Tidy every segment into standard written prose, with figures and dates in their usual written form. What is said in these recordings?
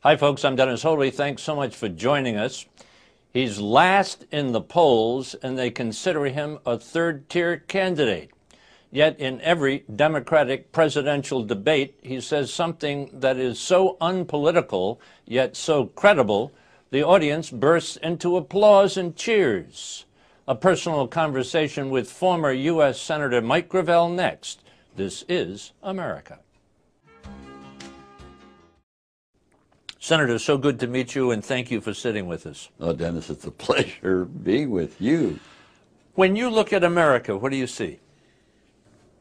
Hi, folks. I'm Dennis Wholey. Thanks so much for joining us. He's last in the polls, and they consider him a third-tier candidate. Yet in every Democratic presidential debate, he says something that is so unpolitical, yet so credible, the audience bursts into applause and cheers. A personal conversation with former U.S. Senator Mike Gravel next. This is America. Senator, so good to meet you, and thank you for sitting with us. Oh, Dennis, it's a pleasure being with you. When you look at America, what do you see?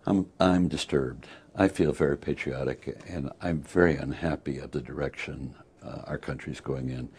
I'm disturbed. I feel very patriotic, and I'm very unhappy at the direction our country's going in.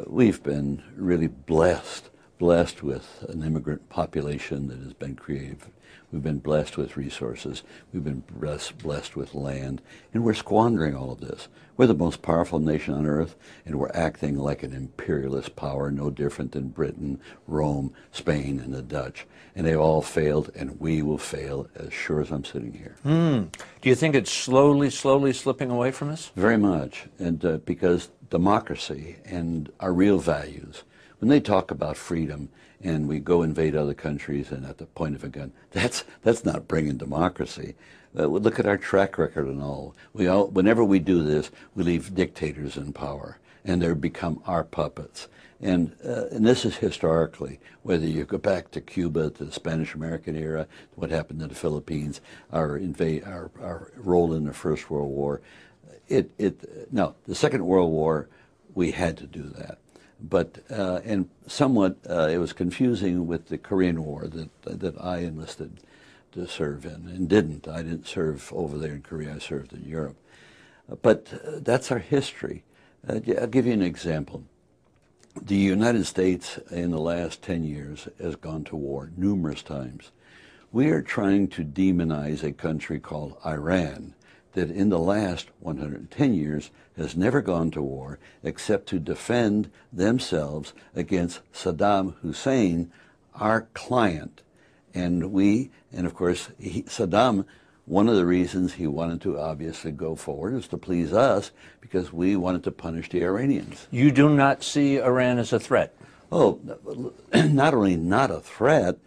We've been really blessed with an immigrant population that has been creative. We've been blessed with resources. We've been blessed with land, and we're squandering all of this. We're the most powerful nation on earth, and we're acting like an imperialist power, no different than Britain, Rome, Spain, and the Dutch. And they've all failed, and we will fail as sure as I'm sitting here. Do you think it's slowly slipping away from us? Very much, and because democracy and our real values, when they talk about freedom and we go invade other countries and at the point of a gun, that's not bringing democracy. Look at our track record and all. Whenever we do this, we leave dictators in power, and they become our puppets. And this is historically, whether you go back to Cuba, to the Spanish-American era, what happened to the Philippines, our role in the First World War. No, the Second World War, we had to do that. But and somewhat it was confusing with the Korean War that I enlisted to serve in and didn't. I didn't serve over there in Korea. I served in Europe. But that's our history. I'll give you an example. The United States in the last 10 years has gone to war numerous times. We are trying to demonize a country called Iran that in the last 110 years has never gone to war except to defend themselves against Saddam Hussein, our client. And of course, Saddam, one of the reasons he wanted to obviously go forward is to please us because we wanted to punish the Iranians. You do not see Iran as a threat? Oh, not only not a threat,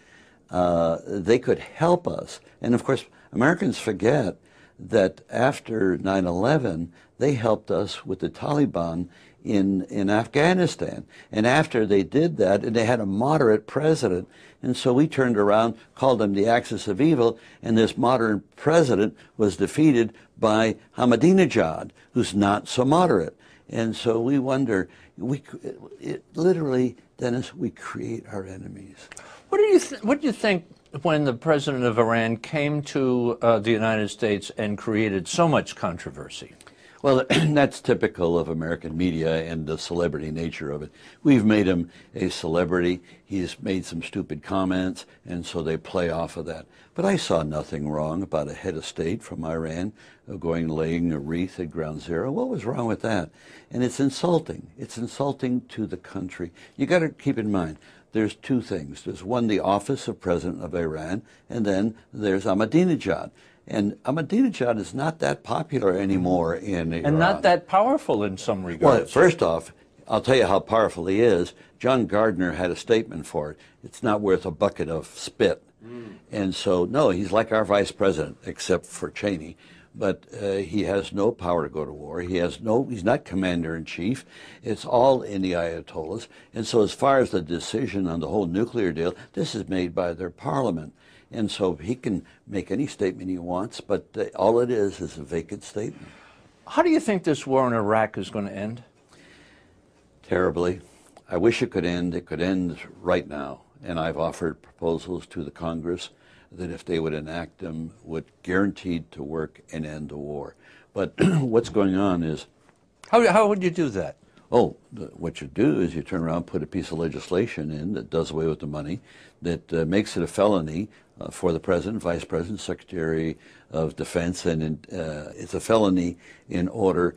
they could help us. And of course, Americans forget that after 9/11, they helped us with the Taliban in Afghanistan. And after they did that, and they had a moderate president, and so we turned around, called them the axis of evil, and this moderate president was defeated by Ahmadinejad, who's not so moderate. And so we wonder, literally, Dennis, we create our enemies. What do you think when the president of Iran came to the United States and created so much controversy? Well, that's typical of American media and the celebrity nature of it. We've made him a celebrity. He's made some stupid comments, and so they play off of that. But I saw nothing wrong about a head of state from Iran laying a wreath at Ground Zero. What was wrong with that? And it's insulting. It's insulting to the country. You got to keep in mind, there's two things. There's one, the office of president of Iran, and then there's Ahmadinejad. And Ahmadinejad is not that popular anymore in Iran. And not that powerful in some regards. Well, first off, I'll tell you how powerful he is. John Gardner had a statement for it. It's not worth a bucket of spit. And so, no, he's like our vice president, except for Cheney. But he has no power to go to war. He's not commander-in-chief. It's all in the Ayatollahs. And so as far as the decision on the whole nuclear deal, this is made by their parliament. And so he can make any statement he wants, but all it is a vacant statement. How do you think this war in Iraq is going to end? Terribly. I wish it could end. It could end right now. And I've offered proposals to the Congress that if they would enact them, would guaranteed to work and end the war. But what's going on is... How would you do that? Oh, what you do is you turn around, put a piece of legislation in that does away with the money, that makes it a felony for the President, Vice President, Secretary of Defense, and it's a felony in order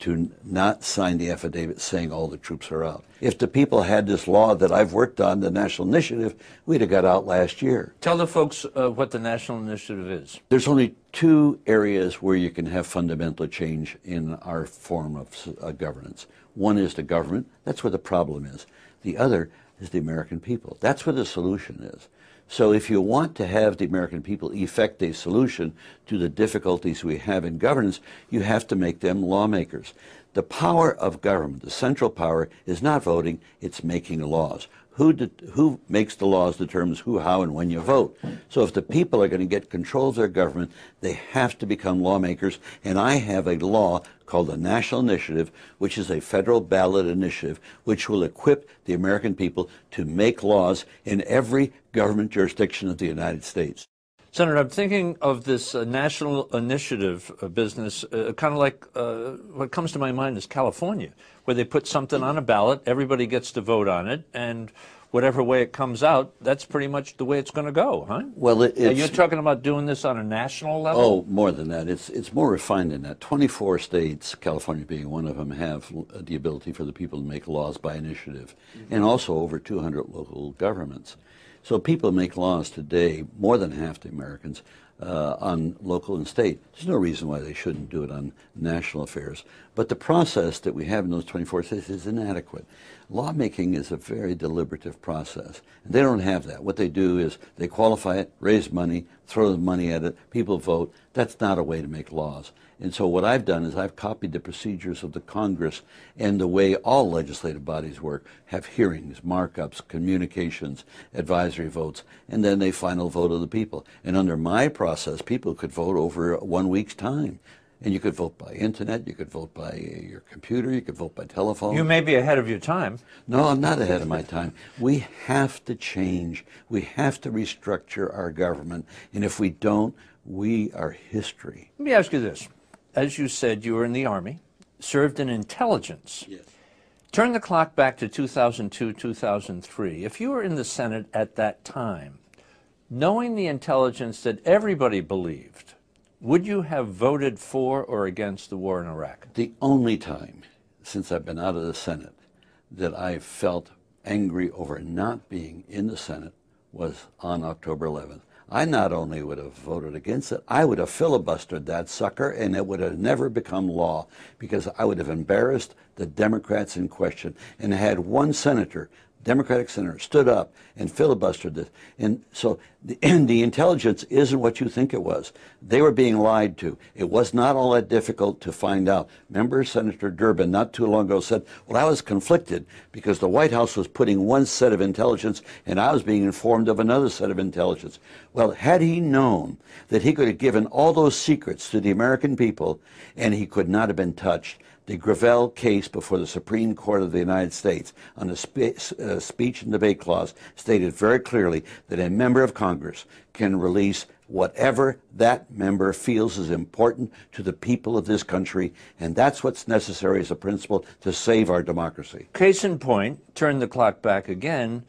to not sign the affidavit saying all the troops are out. If the people had this law that I've worked on, the National Initiative, we'd have got out last year. Tell the folks what the National Initiative is. There's only two areas where you can have fundamental change in our form of governance. One is the government. That's where the problem is. The other is the American people. That's where the solution is. So if you want to have the American people effect a solution to the difficulties we have in governance, you have to make them lawmakers. The power of government, the central power, is not voting, it's making laws. Who makes the laws determines who, how, and when you vote. So if the people are going to get control of their government, they have to become lawmakers. And I have a law called the National Initiative, which is a federal ballot initiative, which will equip the American people to make laws in every government jurisdiction of the United States. Senator, I'm thinking of this national initiative business, kind of like what comes to my mind is California, where they put something on a ballot, everybody gets to vote on it, and whatever way it comes out, that's pretty much the way it's going to go, huh? Well, you're talking about doing this on a national level? Oh, more than that. It's more refined than that. 24 states, California being one of them, have the ability for the people to make laws by initiative, and also over 200 local governments. So people make laws today, more than half the Americans, on local and state. There's no reason why they shouldn't do it on national affairs. But the process that we have in those 24 states is inadequate. Lawmaking is a very deliberative process. And they don't have that. What they do is they qualify it, raise money, throw the money at it, people vote. That's not a way to make laws. And so what I've done is I've copied the procedures of the Congress and the way all legislative bodies work, have hearings, markups, communications, advisory votes, and then a final vote of the people. And under my process, people could vote over 1 week's time. And you could vote by internet, you could vote by your computer, you could vote by telephone. You may be ahead of your time. No, I'm not ahead of my time. We have to change. We have to restructure our government. And if we don't, we are history. Let me ask you this. As you said, you were in the Army, served in intelligence. Yes. Turn the clock back to 2002, 2003. If you were in the Senate at that time, knowing the intelligence that everybody believed, would you have voted for or against the war in Iraq? The only time since I've been out of the Senate that I felt angry over not being in the Senate was on October 11th. I not only would have voted against it, I would have filibustered that sucker, and it would have never become law, because I would have embarrassed the Democrats in question and had one senator, Democratic senator, stood up and filibustered this. And so the intelligence isn't what you think it was. They were being lied to. It was not all that difficult to find out. Remember, Senator Durbin not too long ago said, well, I was conflicted because the White House was putting one set of intelligence and I was being informed of another set of intelligence. Well, had he known that he could have given all those secrets to the American people and he could not have been touched, the Gravel case before the Supreme Court of the United States on the speech and debate clause stated very clearly that a member of Congress can release whatever that member feels is important to the people of this country, and that's what's necessary as a principle to save our democracy. Case in point, turn the clock back again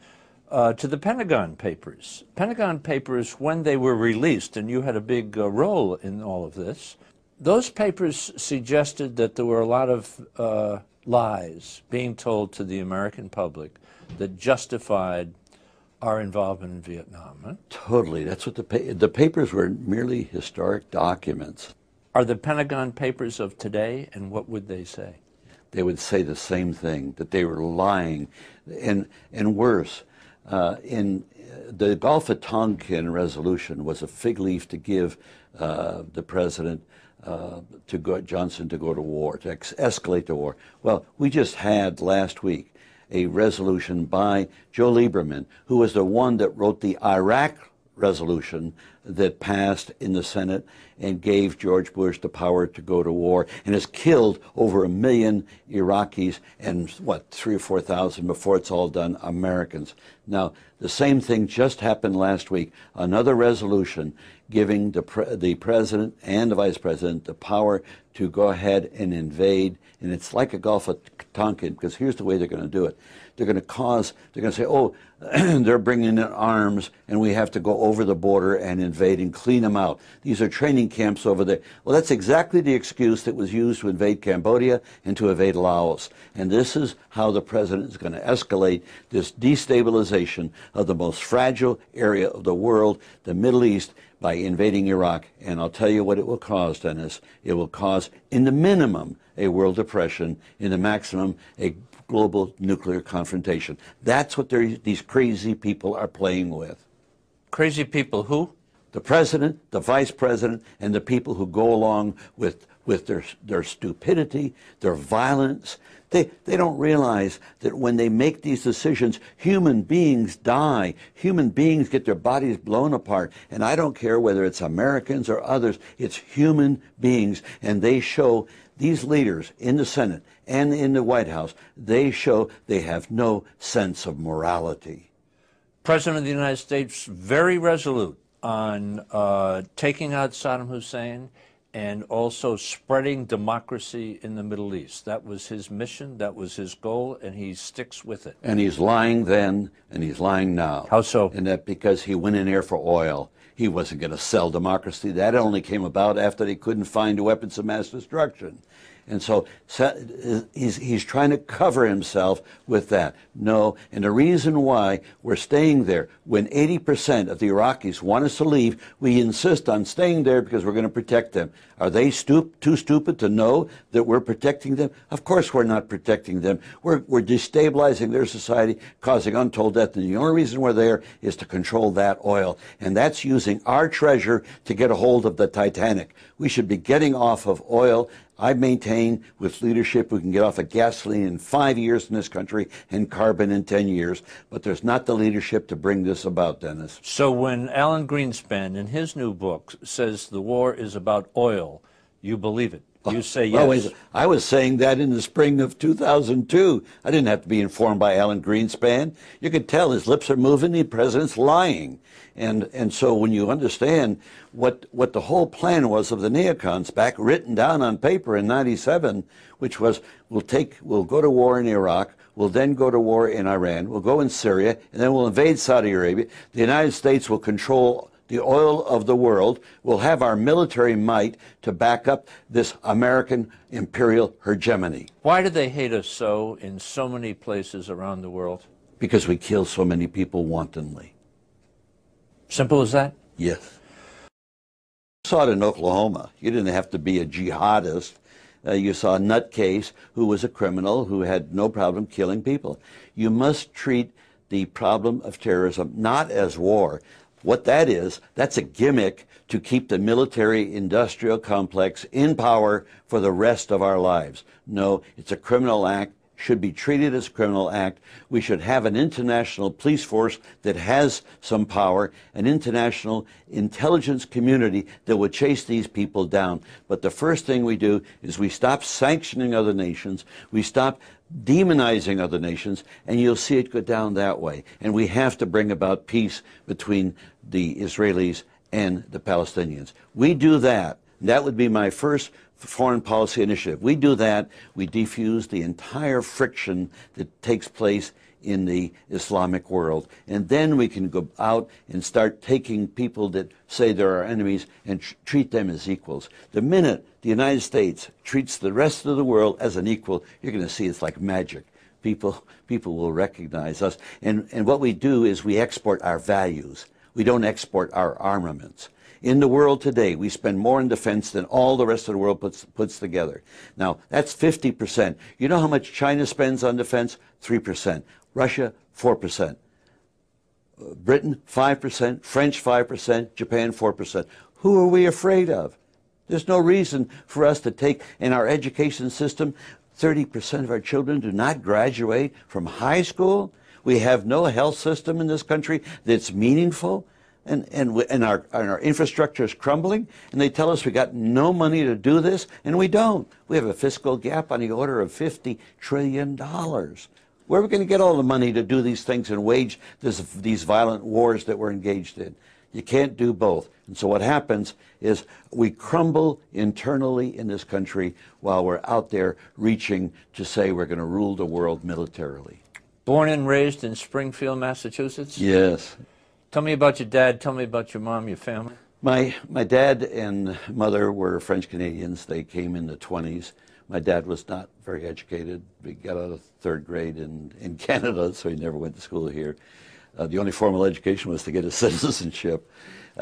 to the Pentagon Papers. Pentagon Papers, when they were released, and you had a big role in all of this, those papers suggested that there were a lot of lies being told to the American public that justified our involvement in Vietnam. Huh? Totally. That's what the papers were, merely historic documents. Are the Pentagon Papers of today, and what would they say? They would say the same thing, that they were lying, and worse. In the Gulf of Tonkin resolution was a fig leaf to give the president Johnson to go to war, to escalate the war. Well, we just had last week a resolution by Joe Lieberman, who was the one that wrote the Iraq resolution that passed in the Senate and gave George Bush the power to go to war, and has killed over 1 million Iraqis and, what, 3,000 or 4,000 before it's all done, Americans. Now, the same thing just happened last week. Another resolution giving the president and the vice president the power to go ahead and invade, and it's like a Gulf of Tonkin, because here's the way they're going to do it. They're going to say, oh, they're bringing in arms, and we have to go over the border and invade and clean them out. These are training camps over there. Well, that's exactly the excuse that was used to invade Cambodia and to invade Laos. And this is how the president is going to escalate this destabilization of the most fragile area of the world, the Middle East, by invading Iraq. And I'll tell you what it will cause, Dennis. It will cause, in the minimum, a world depression, in the maximum, a global nuclear confrontation. That's what these crazy people are playing with. Crazy people who? The president, the vice president, and the people who go along with their stupidity, their violence. They don't realize that when they make these decisions, human beings die. Human beings get their bodies blown apart. And I don't care whether it's Americans or others, it's human beings. And they show, these leaders in the Senate and in the White House, they show they have no sense of morality. President of the United States, very resolute on taking out Saddam Hussein and also spreading democracy in the Middle East. That was his mission, that was his goal, and he sticks with it. And he's lying then, and he's lying now. How so? And that because he went in there for oil. He wasn't going to sell democracy. That only came about after they couldn't find weapons of mass destruction. And so he's trying to cover himself with that. No, and the reason why we're staying there, when 80% of the Iraqis want us to leave, we insist on staying there because we're going to protect them. Are they too stupid to know that we're protecting them? Of course we're not protecting them. We're destabilizing their society, causing untold death. And the only reason we're there is to control that oil. And that's using our treasure to get a hold of the Titanic. We should be getting off of oil. I maintain with leadership we can get off of gasoline in 5 years in this country and carbon in 10 years, but there's not the leadership to bring this about, Dennis. So when Alan Greenspan in his new book says the war is about oil, you believe it? You say yes? Well, I was saying that in the spring of 2002. I didn't have to be informed by Alan Greenspan. You could tell his lips are moving, the president's lying. And so when you understand what the whole plan was of the neocons back written down on paper in '97, which was we'll go to war in Iraq, we'll then go to war in Iran, we'll go in Syria, and then we'll invade Saudi Arabia. The United States will control the oil of the world. We'll have our military might to back up this American imperial hegemony. Why do they hate us so in so many places around the world? Because we kill so many people wantonly. Simple as that? Yes. You saw it in Oklahoma. You didn't have to be a jihadist. You saw a nutcase who was a criminal who had no problem killing people. You must treat the problem of terrorism not as war. What that is, that's a gimmick to keep the military-industrial complex in power for the rest of our lives. No, it's a criminal act, should be treated as a criminal act. We should have an international police force that has some power, an international intelligence community that would chase these people down. But the first thing we do is we stop sanctioning other nations, we stop demonizing other nations, and you'll see it go down that way. And we have to bring about peace between the Israelis and the Palestinians. We do that. That would be my first foreign policy initiative. We do that, we defuse the entire friction that takes place in the Islamic world. And then we can go out and start taking people that say they're our enemies and treat them as equals. The minute the United States treats the rest of the world as an equal, you're going to see it's like magic. People will recognize us. And what we do is we export our values. We don't export our armaments. In the world today, we spend more in defense than all the rest of the world puts together. Now, that's 50%. You know how much China spends on defense? 3%. Russia, 4%. Britain, 5%. French, 5%. Japan, 4%. Who are we afraid of? There's no reason for us to take, in our education system, 30% of our children do not graduate from high school. We have no health system in this country that's meaningful. And our infrastructure is crumbling, and they tell us we got no money to do this, and we don't. We have a fiscal gap on the order of $50 trillion. Where are we going to get all the money to do these things and wage these violent wars that we're engaged in? You can't do both. And so what happens is we crumble internally in this country while we're out there reaching to say we're going to rule the world militarily. Born and raised in Springfield, Massachusetts? Yes. Tell me about your dad. Tell me about your mom, your family. My dad and mother were French Canadians. They came in the 20s. My dad was not very educated. He got out of third grade in Canada, so he never went to school here. The only formal education was to get his citizenship.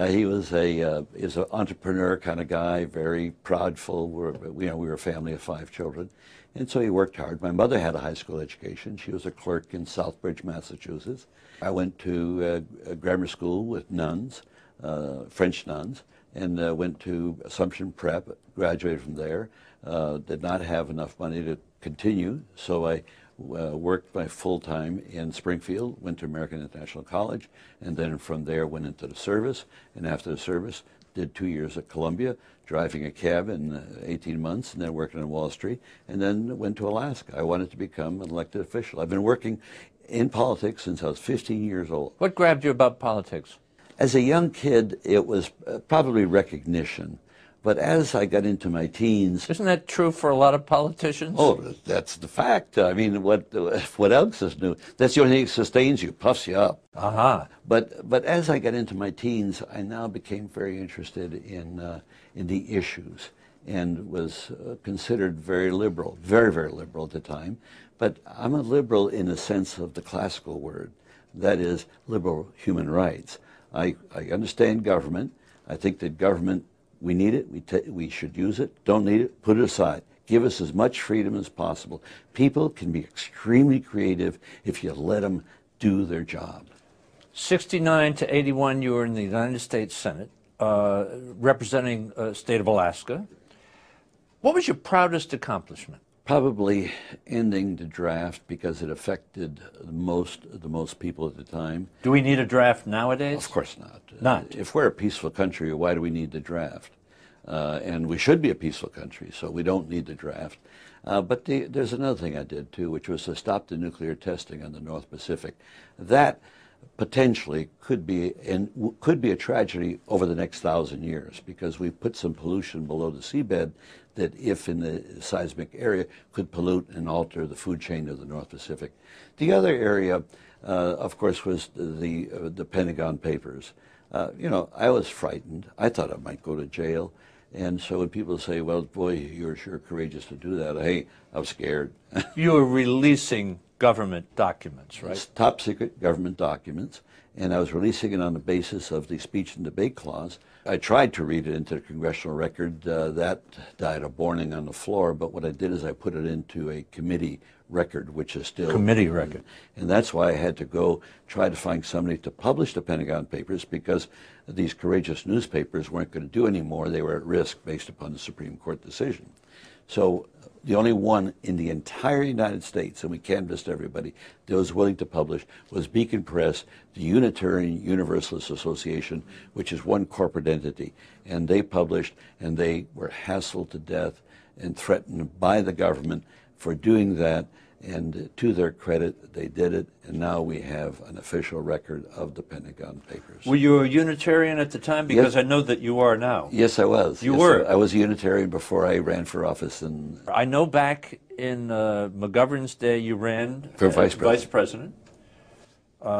He was an entrepreneur kind of guy, very proudful. We were a family of 5 children, and so he worked hard. My mother had a high school education. She was a clerk in Southbridge, Massachusetts. I went to a grammar school with nuns, French nuns, and went to Assumption Prep, graduated from there. Did not have enough money to continue, so I worked my full-time in Springfield, went to American International College, and then from there went into the service, and after the service did 2 years at Columbia, driving a cab in 18 months, and then working on Wall Street, and then went to Alaska. I wanted to become an elected official. I've been working in politics since I was 15 years old. What grabbed you about politics? As a young kid, it was probably recognition. But as I got into my teens... Isn't that true for a lot of politicians? Oh, that's the fact. I mean, what else is new? That's the only thing that sustains you, puffs you up. Aha. But as I got into my teens, I now became very interested in the issues and was considered very liberal, very, very liberal at the time. But I'm a liberal in the sense of the classical word. That is, liberal human rights. I understand government. I think that government... We need it, we should use it. Don't need it, put it aside. Give us as much freedom as possible. People can be extremely creative if you let them do their job. 69 to 81, you were in the United States Senate, representing the state of Alaska. What was your proudest accomplishment? Probably ending the draft because it affected the most people at the time. Do we need a draft nowadays? Of course not. Not? If we're a peaceful country, why do we need the draft? And we should be a peaceful country, so we don't need the draft. But there's another thing I did, too, which was to stop the nuclear testing on the North Pacific. That potentially could be a tragedy over the next 1,000 years because we put some pollution below the seabed that, if in the seismic area, could pollute and alter the food chain of the North Pacific. The other area, of course, was the Pentagon Papers. I was frightened. I thought I might go to jail. And so when people say, well, boy, you're sure courageous to do that, hey, I was scared. You were releasing government documents, right? It's top secret government documents, and I was releasing it on the basis of the speech and debate clause. I tried to read it into the congressional record. That died of boring on the floor, but what I did is I put it into a committee record, which is still... Committee record. And that's why I had to go try to find somebody to publish the Pentagon Papers, because these courageous newspapers weren't going to do any more. They were at risk based upon the Supreme Court decision. So the only one in the entire United States, and we canvassed everybody, that was willing to publish was Beacon Press, the Unitarian Universalist Association, which is one corporate entity. And they published, and they were hassled to death and threatened by the government for doing that. And to their credit, they did it, and now we have an official record of the Pentagon Papers. Were you a Unitarian at the time? Because Yes. I know that you are now. Yes, I was. You Yes, were? I was a Unitarian before I ran for office. And I know back in McGovern's day you ran For vice Vice President.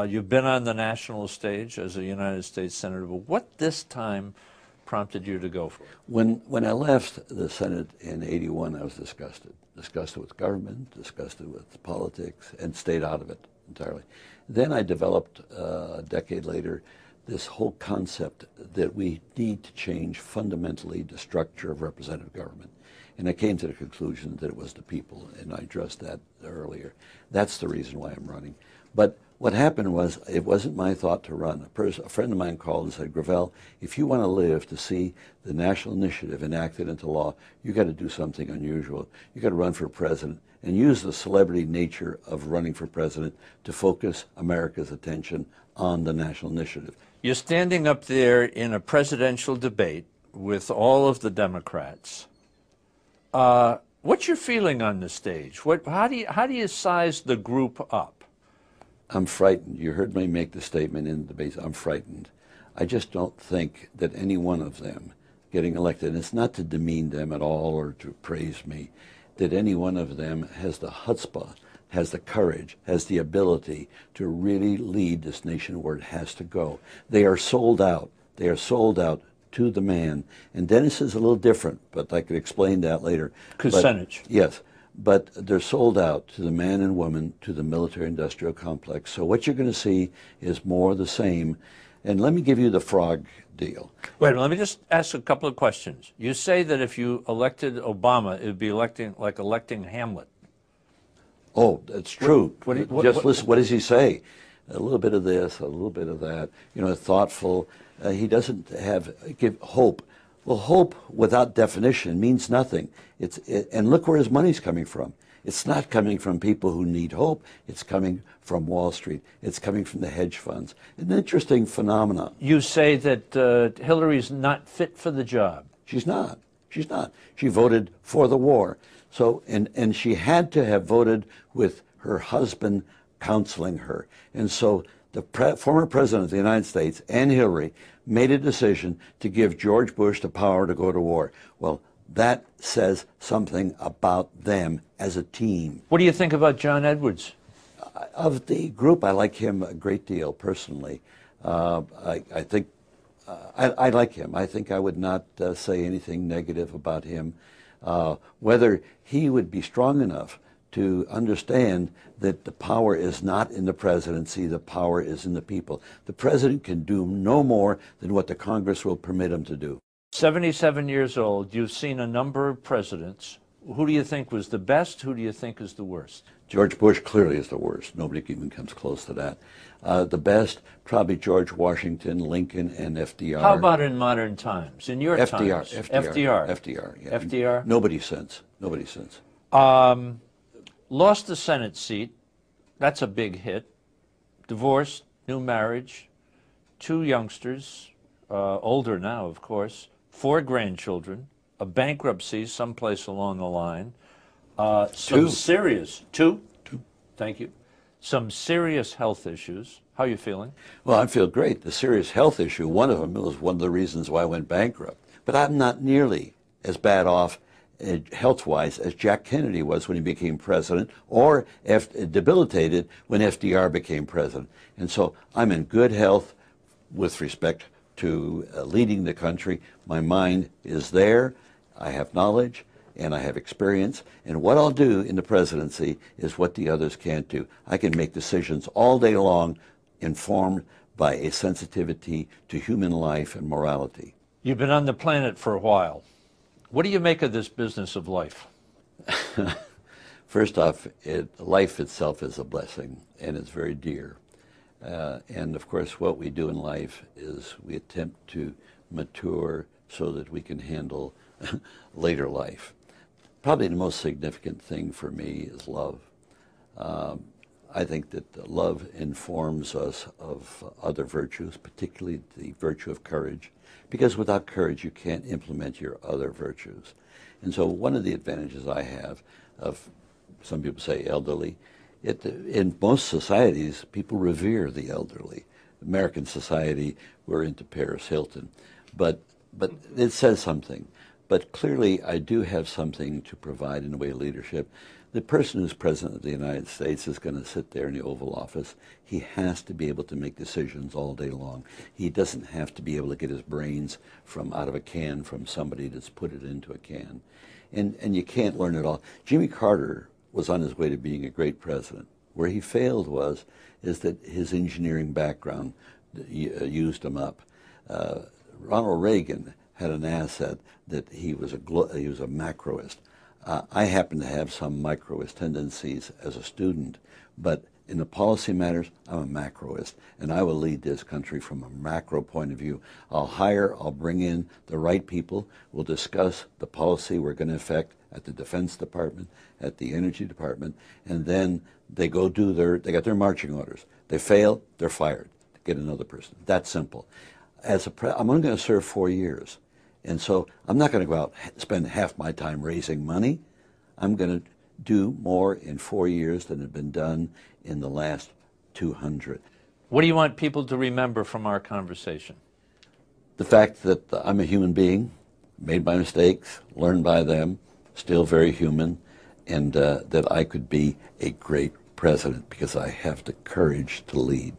You've been on the national stage as a United States Senator. But what this time prompted you to go for it? when I left the Senate in '81, I was disgusted. Disgusted with government, disgusted with politics, and stayed out of it entirely. Then I developed, a decade later, this whole concept that we need to change fundamentally the structure of representative government. And I came to the conclusion that it was the people, and I addressed that earlier. That's the reason why I'm running. But what happened was, it wasn't my thought to run. A friend of mine called and said, Gravel, if you want to live to see the national initiative enacted into law, you got to do something unusual. You got to run for president and use the celebrity nature of running for president to focus America's attention on the national initiative. You're standing up there in a presidential debate with all of the Democrats. What's your feeling on the stage? How do you size the group up? I'm frightened. You heard me make the statement in the debate. I'm frightened. I just don't think that any one of them getting elected, and it's not to demean them at all or to praise me, that any one of them has the chutzpah, has the courage, has the ability to really lead this nation where it has to go. They are sold out. They are sold out to the man. And Dennis is a little different, but I could explain that later. Percentage. Yes. But they're sold out to the man and woman, to the military-industrial complex. So what you're going to see is more of the same. And let me give you the frog deal. Wait, let me just ask a couple of questions. You say that if you elected Obama, it would be like electing Hamlet. Oh, that's true. Listen, what does he say? A little bit of this, a little bit of that. You know, thoughtful. He doesn't give hope. Well, hope without definition means nothing. And look where his money's coming from. It's not coming from people who need hope. It's coming from Wall Street. It's coming from the hedge funds. An interesting phenomenon. You say that Hillary's not fit for the job. She's not. She's not. She voted for the war. So, and she had to have voted with her husband counseling her. And so the former president of the United States and Hillary made a decision to give George Bush the power to go to war. Well, that says something about them as a team. What do you think about John Edwards? Of the group, I like him a great deal personally. I think I like him. I think I would not say anything negative about him. Whether he would be strong enough to understand that the power is not in the presidency, the power is in the people. The president can do no more than what the Congress will permit him to do. 77 years old, you've seen a number of presidents. Who do you think was the best? Who do you think is the worst? George Bush clearly is the worst. Nobody even comes close to that. The best, probably George Washington, Lincoln, and FDR. How about in modern times? In your FDR, times? FDR, yeah. FDR? Nobody since. Lost the Senate seat. That's a big hit. Divorced, new marriage, 2 youngsters, older now, of course, 4 grandchildren, a bankruptcy someplace along the line, some serious, two, thank you, some serious health issues. How are you feeling? Well, I feel great. The serious health issue, one of them was one of the reasons why I went bankrupt. But I'm not nearly as bad off health-wise as Jack Kennedy was when he became president, or debilitated when FDR became president. And so I'm in good health with respect to leading the country. My mind is there. I have knowledge and I have experience. And what I'll do in the presidency is what the others can't do. I can make decisions all day long informed by a sensitivity to human life and morality. You've been on the planet for a while. What do you make of this business of life? First off, life itself is a blessing, and it's very dear. And of course, what we do in life is we attempt to mature so that we can handle later life. Probably the most significant thing for me is love. I think that love informs us of other virtues, particularly the virtue of courage, because without courage you can't implement your other virtues. And so one of the advantages I have of, some people say elderly, in most societies people revere the elderly. American society, we're into Paris Hilton, but it says something. But clearly I do have something to provide in the way of leadership. The person who's president of the United States is going to sit there in the Oval Office. He has to be able to make decisions all day long. He doesn't have to be able to get his brains from out of a can from somebody that's put it into a can. And you can't learn it all. Jimmy Carter was on his way to being a great president. Where he failed is that his engineering background used him up. Ronald Reagan had an asset that he was a macroist. I happen to have some microist tendencies as a student, but in the policy matters, I'm a macroist, and I will lead this country from a macro point of view. I'll bring in the right people. We'll discuss the policy we're going to affect at the Defense Department, at the Energy Department, and then they go they got their marching orders. They fail, they're fired. Get another person. That's simple. I'm only going to serve 4 years. And so I'm not going to go out and spend half my time raising money. I'm going to do more in 4 years than had been done in the last 200. What do you want people to remember from our conversation? the fact that I'm a human being, made my mistakes, learned by them, still very human, and that I could be a great president because I have the courage to lead.